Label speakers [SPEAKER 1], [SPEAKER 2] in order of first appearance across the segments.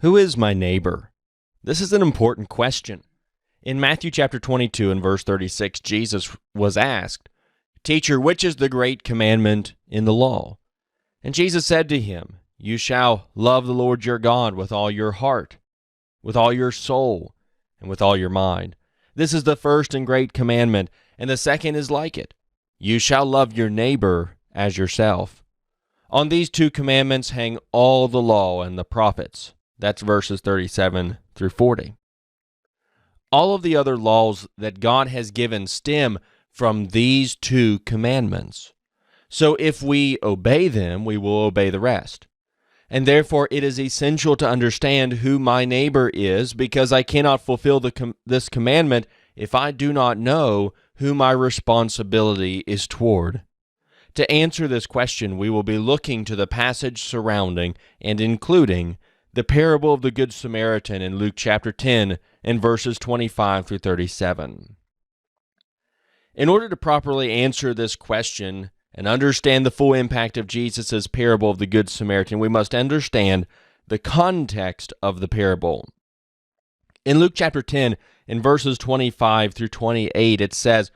[SPEAKER 1] Who is my neighbor? This is an important question. In Matthew chapter 22 and verse 36, Jesus was asked, "Teacher, which is the great commandment in the law?" And Jesus said to him, "You shall love the Lord your God with all your heart, with all your soul, and with all your mind. This is the first and great commandment, and the second is like it. You shall love your neighbor as yourself. On these two commandments hang all the law and the prophets." That's verses 37 through 40. All of the other laws that God has given stem from these two commandments. So if we obey them, we will obey the rest. And therefore it is essential to understand who my neighbor is, because I cannot fulfill this commandment if I do not know who my responsibility is toward. To answer this question, we will be looking to the passage surrounding and including the parable of the Good Samaritan in Luke chapter 10 and verses 25 through 37. In order to properly answer this question and understand the full impact of Jesus' parable of the Good Samaritan, we must understand the context of the parable. In Luke chapter 10, in verses 25 through 28, it says,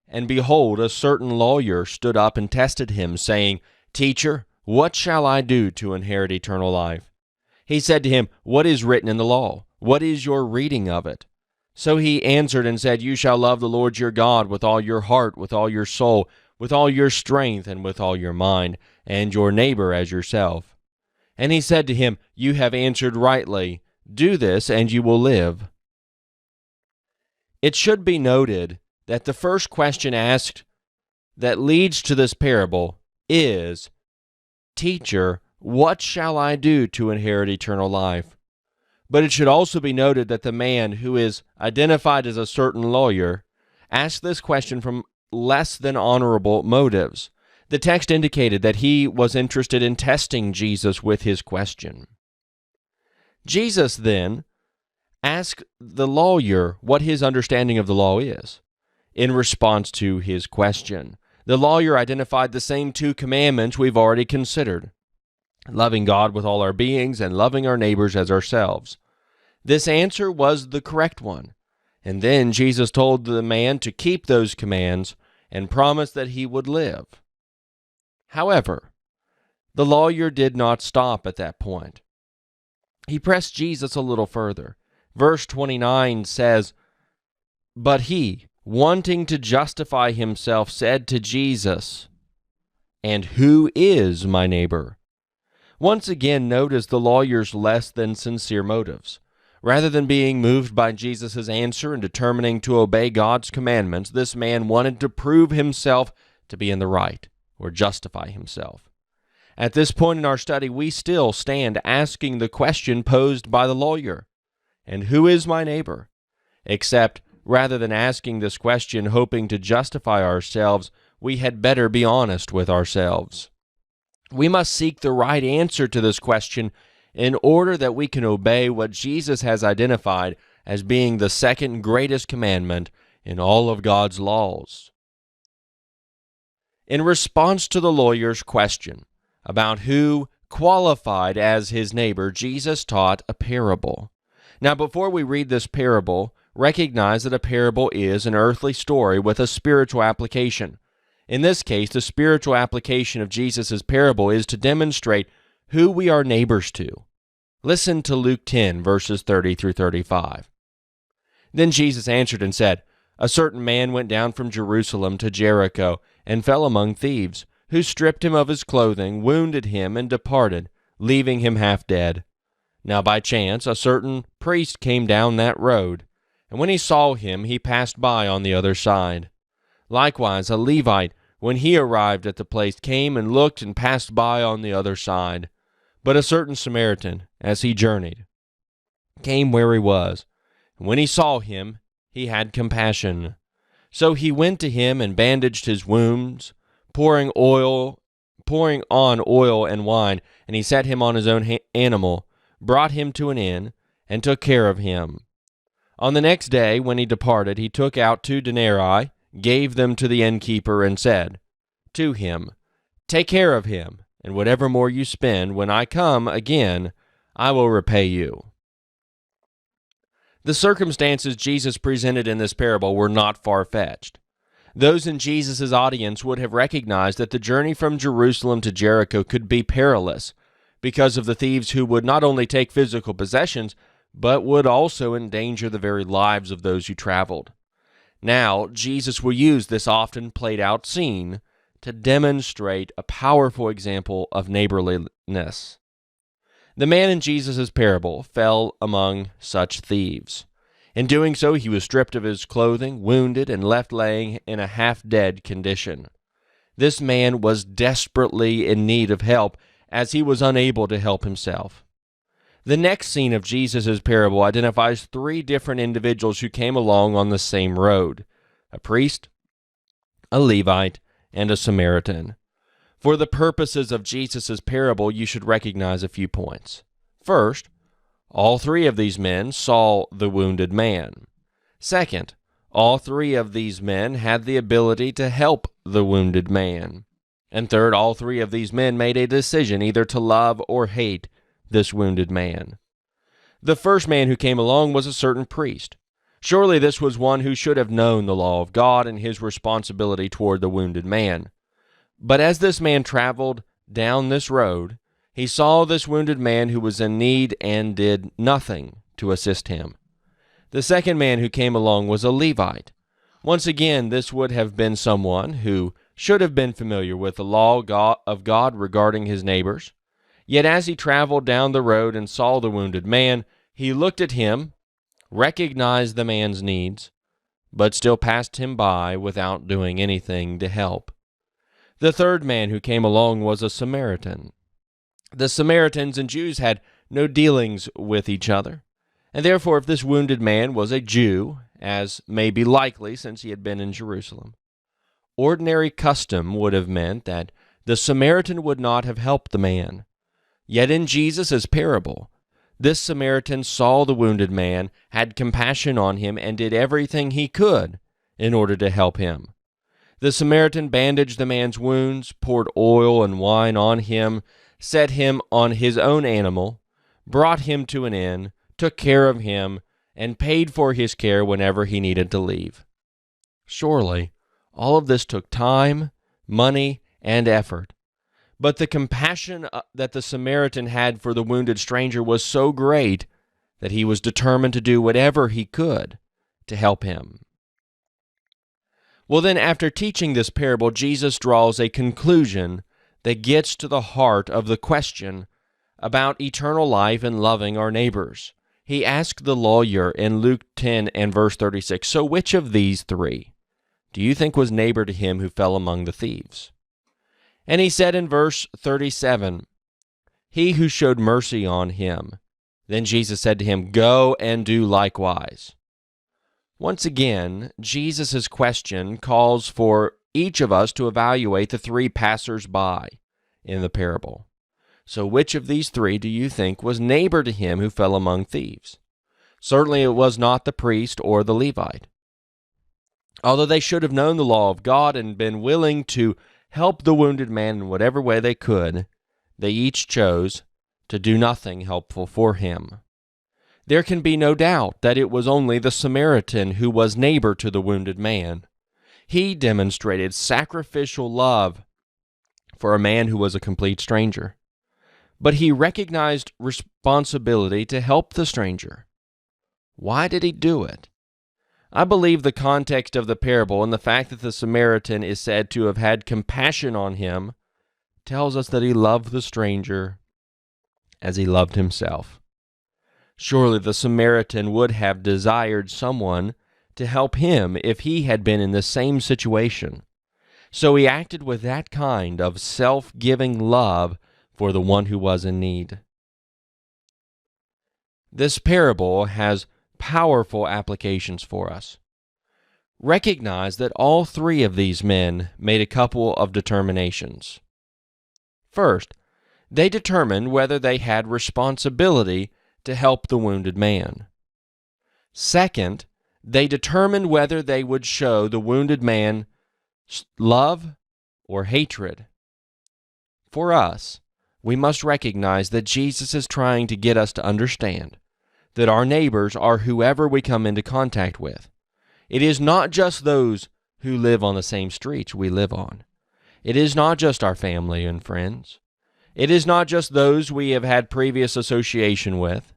[SPEAKER 1] "And behold, a certain lawyer stood up and tested him, saying, 'Teacher, what shall I do to inherit eternal life?' He said to him, 'What is written in the law? What is your reading of it?' So he answered and said, 'You shall love the Lord your God with all your heart, with all your soul, with all your strength, and with all your mind, and your neighbor as yourself.' And he said to him, 'You have answered rightly. Do this, and you will live.'" It should be noted that the first question asked that leads to this parable is, "Teacher, what shall I do to inherit eternal life?" But it should also be noted that the man who is identified as a certain lawyer asked this question from less than honorable motives. The text indicated that he was interested in testing Jesus with his question. Jesus then asked the lawyer what his understanding of the law is. In response to his question, the lawyer identified the same two commandments we've already considered: loving God with all our beings and loving our neighbors as ourselves. This answer was the correct one. And then Jesus told the man to keep those commands and promised that he would live. However, the lawyer did not stop at that point. He pressed Jesus a little further. Verse 29 says, "But he, wanting to justify himself, said to Jesus, 'And who is my neighbor?'" Once again, notice the lawyer's less than sincere motives. Rather than being moved by Jesus' answer and determining to obey God's commandments, this man wanted to prove himself to be in the right, or justify himself. At this point in our study, we still stand asking the question posed by the lawyer, "And who is my neighbor?" Except, rather than asking this question hoping to justify ourselves, we had better be honest with ourselves. We must seek the right answer to this question in order that we can obey what Jesus has identified as being the second greatest commandment in all of God's laws. In response to the lawyer's question about who qualified as his neighbor, Jesus taught a parable. Now, before we read this parable, recognize that a parable is an earthly story with a spiritual application. In this case, the spiritual application of Jesus' parable is to demonstrate who we are neighbors to. Listen to Luke 10, verses 30 through 35. "Then Jesus answered and said, 'A certain man went down from Jerusalem to Jericho and fell among thieves, who stripped him of his clothing, wounded him, and departed, leaving him half dead. Now by chance a certain priest came down that road, and when he saw him, he passed by on the other side. Likewise a Levite, when he arrived at the place, came and looked and passed by on the other side. But a certain Samaritan, as he journeyed, came where he was, and when he saw him, he had compassion. So he went to him and bandaged his wounds, pouring on oil and wine, and he set him on his own animal, brought him to an inn, and took care of him. On the next day, when he departed, he took out 2 denarii, gave them to the innkeeper, and said to him, 'Take care of him, and whatever more you spend, when I come again, I will repay you.' The circumstances Jesus presented in this parable were not far-fetched. Those in Jesus' audience would have recognized that the journey from Jerusalem to Jericho could be perilous because of the thieves who would not only take physical possessions, but would also endanger the very lives of those who traveled. Now, Jesus will use this often played-out scene to demonstrate a powerful example of neighborliness. The man in Jesus' parable fell among such thieves. In doing so, he was stripped of his clothing, wounded, and left laying in a half-dead condition. This man was desperately in need of help, as he was unable to help himself. The next scene of Jesus' parable identifies three different individuals who came along on the same road: a priest, a Levite, and a Samaritan. For the purposes of Jesus' parable, you should recognize a few points. First, all three of these men saw the wounded man. Second, all three of these men had the ability to help the wounded man. And third, all three of these men made a decision either to love or hate this wounded man. The first man who came along was a certain priest. Surely this was one who should have known the law of God and his responsibility toward the wounded man. But as this man traveled down this road, he saw this wounded man who was in need and did nothing to assist him. The second man who came along was a Levite. Once again, this would have been someone who should have been familiar with the law of God regarding his neighbors. Yet as he traveled down the road and saw the wounded man, he looked at him, recognized the man's needs, but still passed him by without doing anything to help. The third man who came along was a Samaritan. The Samaritans and Jews had no dealings with each other, and therefore if this wounded man was a Jew, as may be likely since he had been in Jerusalem, ordinary custom would have meant that the Samaritan would not have helped the man. Yet in Jesus' parable, this Samaritan saw the wounded man, had compassion on him, and did everything he could in order to help him. The Samaritan bandaged the man's wounds, poured oil and wine on him, set him on his own animal, brought him to an inn, took care of him, and paid for his care whenever he needed to leave. Surely, all of this took time, money, and effort. But the compassion that the Samaritan had for the wounded stranger was so great that he was determined to do whatever he could to help him. Well then, after teaching this parable, Jesus draws a conclusion that gets to the heart of the question about eternal life and loving our neighbors. He asked the lawyer in Luke 10 and verse 36, "So which of these three do you think was neighbor to him who fell among the thieves?" And he said in verse 37, "He who showed mercy on him." Then Jesus said to him, "Go and do likewise." Once again, Jesus' question calls for each of us to evaluate the three passers-by in the parable. So which of these three do you think was neighbor to him who fell among thieves? Certainly it was not the priest or the Levite. Although they should have known the law of God and been willing to help the wounded man in whatever way they could, they each chose to do nothing helpful for him. There can be no doubt that it was only the Samaritan who was neighbor to the wounded man. He demonstrated sacrificial love for a man who was a complete stranger. But he recognized responsibility to help the stranger. Why did he do it? I believe the context of the parable and the fact that the Samaritan is said to have had compassion on him tells us that he loved the stranger as he loved himself. Surely the Samaritan would have desired someone to help him if he had been in the same situation. So he acted with that kind of self-giving love for the one who was in need. This parable has powerful applications for us. Recognize that all three of these men made a couple of determinations. First, they determined whether they had responsibility to help the wounded man. Second, they determined whether they would show the wounded man love or hatred. For us, we must recognize that Jesus is trying to get us to understand that our neighbors are whoever we come into contact with. It is not just those who live on the same streets we live on. It is not just our family and friends. It is not just those we have had previous association with.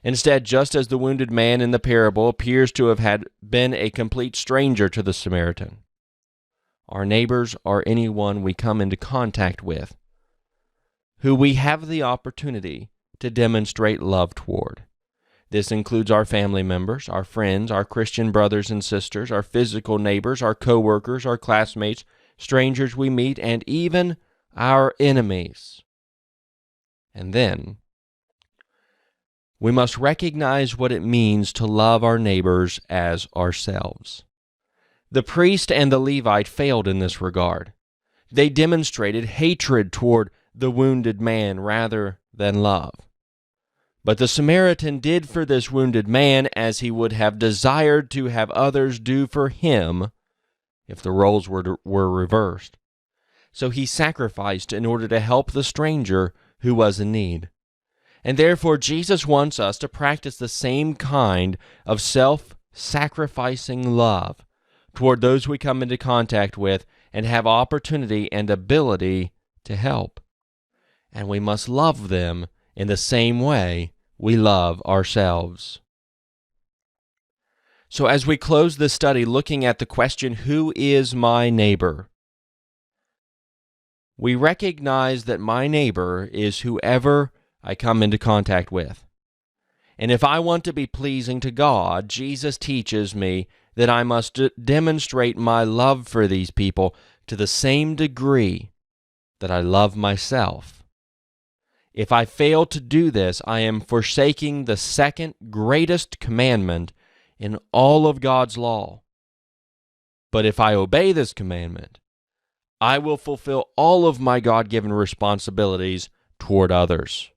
[SPEAKER 1] Instead, just as the wounded man in the parable appears to have been a complete stranger to the Samaritan, our neighbors are anyone we come into contact with, who we have the opportunity to demonstrate love toward. This includes our family members, our friends, our Christian brothers and sisters, our physical neighbors, our co-workers, our classmates, strangers we meet, and even our enemies. And then, we must recognize what it means to love our neighbors as ourselves. The priest and the Levite failed in this regard. They demonstrated hatred toward the wounded man rather than love. But the Samaritan did for this wounded man as he would have desired to have others do for him if the roles were reversed. So he sacrificed in order to help the stranger who was in need. And therefore Jesus wants us to practice the same kind of self-sacrificing love toward those we come into contact with and have opportunity and ability to help. And we must love them in the same way we love ourselves. So as we close this study looking at the question, who is my neighbor? We recognize that my neighbor is whoever I come into contact with. And if I want to be pleasing to God, Jesus teaches me that I must demonstrate my love for these people to the same degree that I love myself. If I fail to do this, I am forsaking the second greatest commandment in all of God's law. But if I obey this commandment, I will fulfill all of my God-given responsibilities toward others.